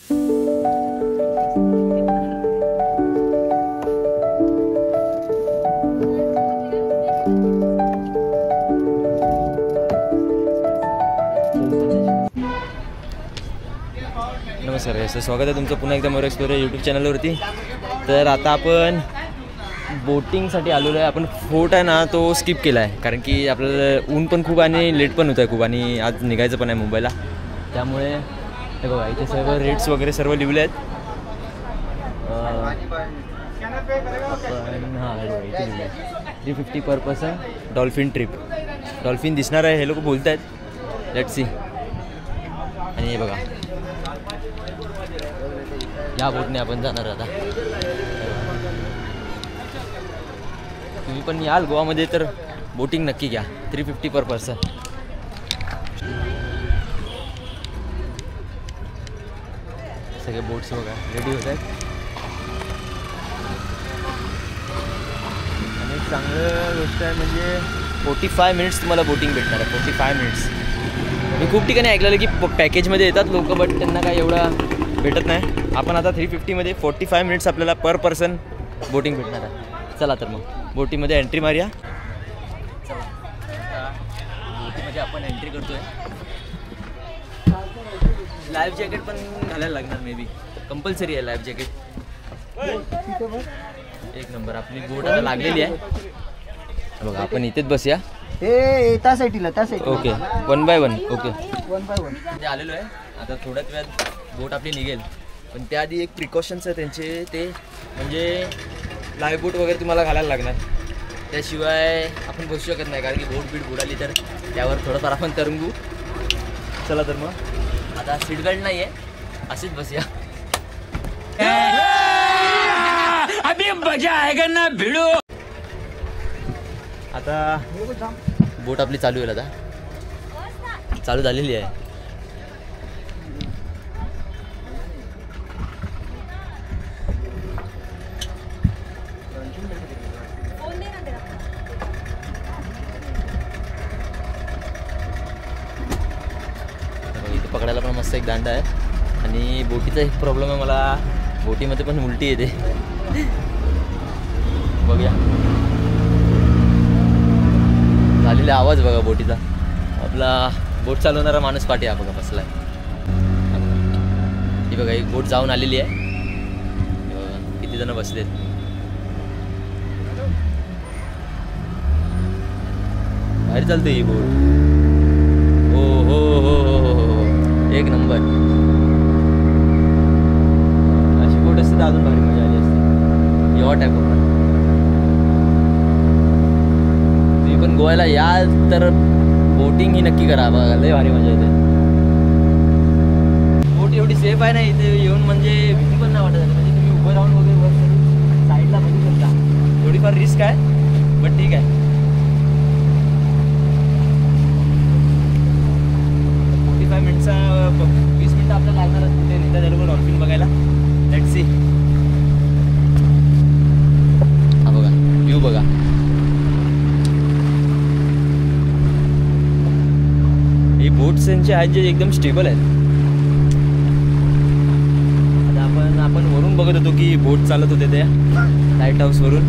नमस्कार, स्वागत आहे तुमचं पुन्हा एकदा मोर एक्सप्लोरर यूट्यूब चॅनलवरती। तर आता आपण बोटिंगसाठी आलेलो आहे। आपण फोर्ट आहे ना तो स्किप केला आहे, कारण की आपल्याला ऊन पण खूप आणि लेट पण होत आहे खूप, आणि आज निघायचं पण आहे मुंबईला। त्यामुळे हे बघा इथे सर्व रेट्स वगैरे सर्व लिहिले आहेत। हां इथे लिहिले आहे 350 पर पर्सन डॉल्फिन ट्रिप। डॉल्फिन दिसणार आहे हे लोक बोलत आहेत, लेट्स सी। आणि हे बघा या बोटने आपण जाणार आता। तुम्ही पण याल गोवामध्ये तर बोटिंग नक्की घ्या, 350 पर पर्सन। सगळे बोट्स बघा रेडी होत आहेत। आणि एक चांगलं गोष्ट आहे म्हणजे 45 मिनिट्स तुम्हाला बोटिंग भेटणार आहे। 45 मिनिट्स मी खूप ठिकाणी ऐकलेलं की पॅकेजमध्ये येतात लोक, बट त्यांना काय एवढा भेटत नाही। आपण आता 350मध्ये 45 मिनिट्स आपल्याला पर पर्सन बोटिंग भेटणार आहे। चला तर मग बोटीमध्ये एंट्री मारूया। बोटीमध्ये आपण एंट्री करतोय। लाईफ जॅकेट पण घालायला लागणार, मे बी कंपल्सरी आहे लाईफ जॅकेट। एक नंबर आपली बोट आता लागलेली आहे बघा। आपण इथेच बसूया त्या साईडला ओके 1 बाय 1 ओके 1 बाय 1 आलेलो आहे। आता थोड्याच वेळात बोट आपली निघेल, पण त्याआधी एक प्रिकॉशन्स आहे त्यांचे, ते म्हणजे लाईव्ह बोट वगैरे तुम्हाला घालायला लागणार, त्याशिवाय आपण बसू शकत नाही, कारण की बोट बीट बुडाली तर त्यावर थोडंफार आपण तरंगू। चला तर मग आता सीट बेल्ट नाही आहे, अशीच बसूया। अभी मजा आएगा ना भिडो। आता बोट आपली चालू होईल, आता चालू झालेली आहे। इथे पकडायला पण मस्त एक दांडा आहे। आणि बोटीचा एक प्रॉब्लेम आहे, मला बोटीमध्ये पण उलटी येते। बघूया झालेला आवाज बघा बोटीचा। आपला बोट चालवणारा माणूस पाठी हा बघा बसलाय। ही बघा एक बोट जाऊन आलेली आहे, किती जण बसलेत। भारी चालते ही बोट। हो हो हो हो हो एक नंबर। अशी बोट असते तर अजून भारी मजा आली असते। यॉट आहे पण तुम्ही पण गोव्याला याल तर बोटिंग ही नक्की करा बघा, लय भारी मजा येते। बोट एवढी सेफ आहे ना इथे येऊन, म्हणजे भीती पण नाही वाटत। म्हणजे तुम्ही उभं राहून वगैरे वर साईडला बघू शकता, थोडीफार रिस्क आहे बट ठीक आहे। 45 मिनिटचा 20 मिनिटं आपल्याला लागणार तिथे नेता त्या लोक डॉल्फिन बघायला। Let's see. हा बघा व्ह्यू बघा। हे बोट्स त्यांचे आहेत जे एकदम स्टेबल आहेत। आता आपण वरून बघत होतो की बोट चालत होते त्या लाईट हाऊस वरून।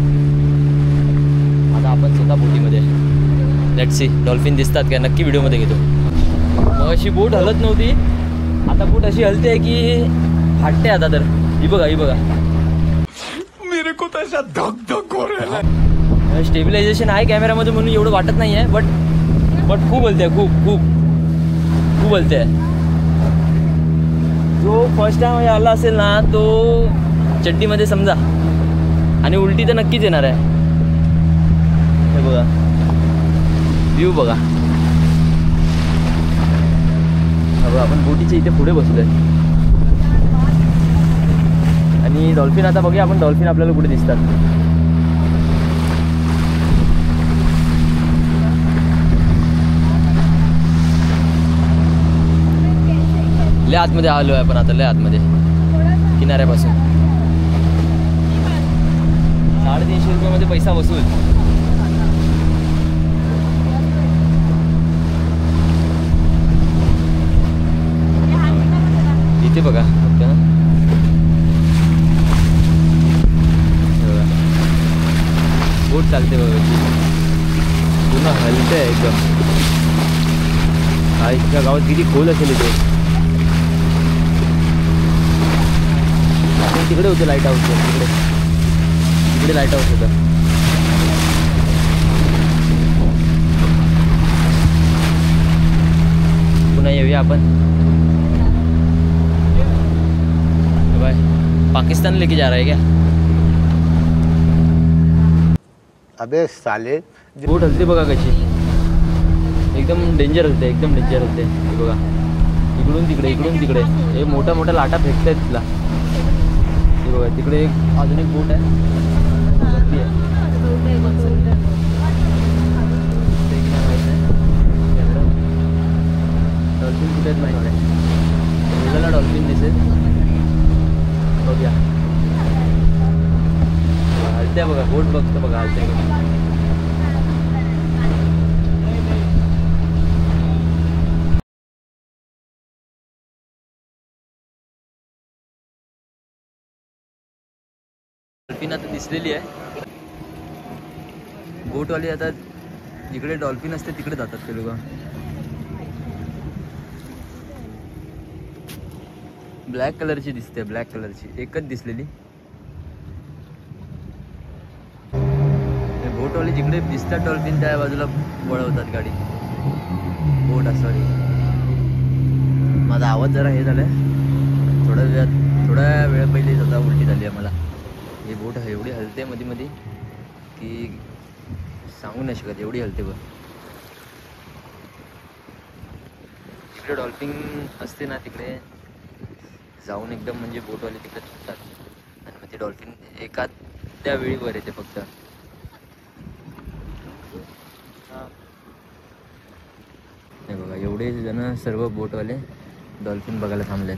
आता आपण स्वतः बोटीमध्ये। लेट्स सी डॉल्फिन दिसतात का, नक्की व्हिडिओमध्ये घेतो। मग अशी बोट हलत नव्हती, आता बोट अशी हलते की फाटते आता तर। ही बघा ही बघा, मेरे को तसा धक धक हो रहा है। स्टेबिलायझेशन आहे कॅमेरामध्ये म्हणून एवढं वाटत नाही आहे, बट खूप हलते आहे, खूप खूप खूप हलते आहे। जो फर्स्ट टाइम आला असेल ना तो चड्डीमध्ये समजा, आणि उलटी तर नक्कीच येणार आहे। हे बघा व्ह्यू बघा। बघा आपण बोटीच्या इथे पुढे बसलोय आणि डॉल्फिन आता बघूया आपण डॉल्फिन आपल्याला कुठे दिसतात। लय आतमध्ये आलो आहे आपण आता, लय आतमध्ये किनाऱ्यापासून। 350 रुपयामध्ये पैसा वसूल। इथे बघा फक्त बोट चालते बघा पूर्ण हलते आहे एकदम. हा इतक्या गावात किती खोल असेल इथे. आपण तिकडे होते लाईट हाऊस तिकडे लाईट हाऊस होतं. पुन्हा येऊया आपण. बाय पाकिस्तान लेके जा रहा है क्या? अबे साले बोट हलते बघा कशी. एकदम डेंजर हलते एकदम डेंजर हलते. हे बघा इकडून तिकडे हे मोठ्या मोठ्या लाटा फेकतायत तिला. हे बघा तिकडे अजून एक बोट आहे. डॉल्फिन कुठे आहेत माहिती आहे. आपल्याला डॉल्फिन दिसेल. बघूया हलत्या बघा बोट बघतो बघा हलत्या बघा. डॉल्फिन आता दिसलेली आहे. बोटवाले आता जिकडे डॉल्फिन असते तिकडे जातात ते लोक. ब्लॅक कलरची दिसते ब्लॅक कलरची एकच दिसलेली. बोटवाले जिकडे दिसतात डॉल्फिन त्या बाजूला वळवतात गाडी. बोट सॉरी माझा आवाज जरा हे झालाय. थोड्या वेळ पहिले आता उलटी झाली आहे मला. ही बोट एवढी हलते मध्ये मध्ये की सांगू नाही शकत एवढी हलते बघ. तिकडे डॉल्फिन असते ना तिकडे जाऊन एकदम म्हणजे बोटवाले तिकडे सुटतात आणि मग ते डॉल्फिन एका त्या वेळी वर येते फक्त. हे बघा एवढे जण सर्व बोटवाले डॉल्फिन बघायला थांबले.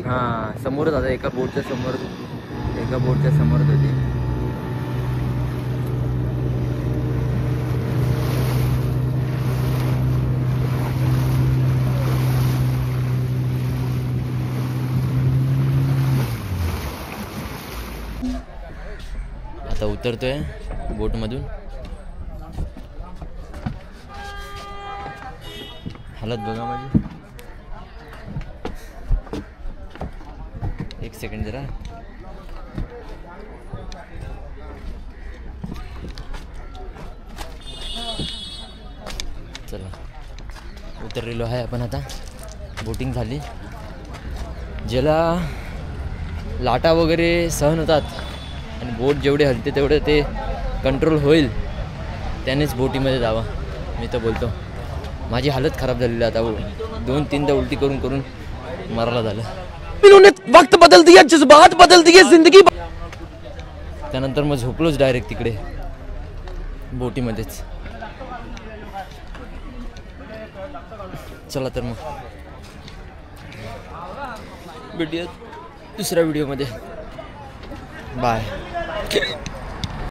हा समोरच आता एका बोटच्या समोरच होती. आता उतरतोय बोटमधून. हालत बघा माझी. एक सेकंड जरा. चला उतरलेलो आहे आपण आता. बोटिंग झाली. ज्याला लाटा वगैरे सहन होतात आणि बोट जेवढे हलते तेवढे ते कंट्रोल होईल त्यानेच बोटीमध्ये जावं मी तर बोलतो. माझी हालत खराब झालेली आता. 2-3दा उलटी करून करून मरायला झालं. इन्होंने वक्त बदल दिया, जज्बात बदल दिए, जिंदगी. त्यानंतर मग झोपलोच डायरेक्ट तिकडे बोटीमध्येच. चला तर मग भेटूयात दुसऱ्या व्हिडिओमध्ये. बाय.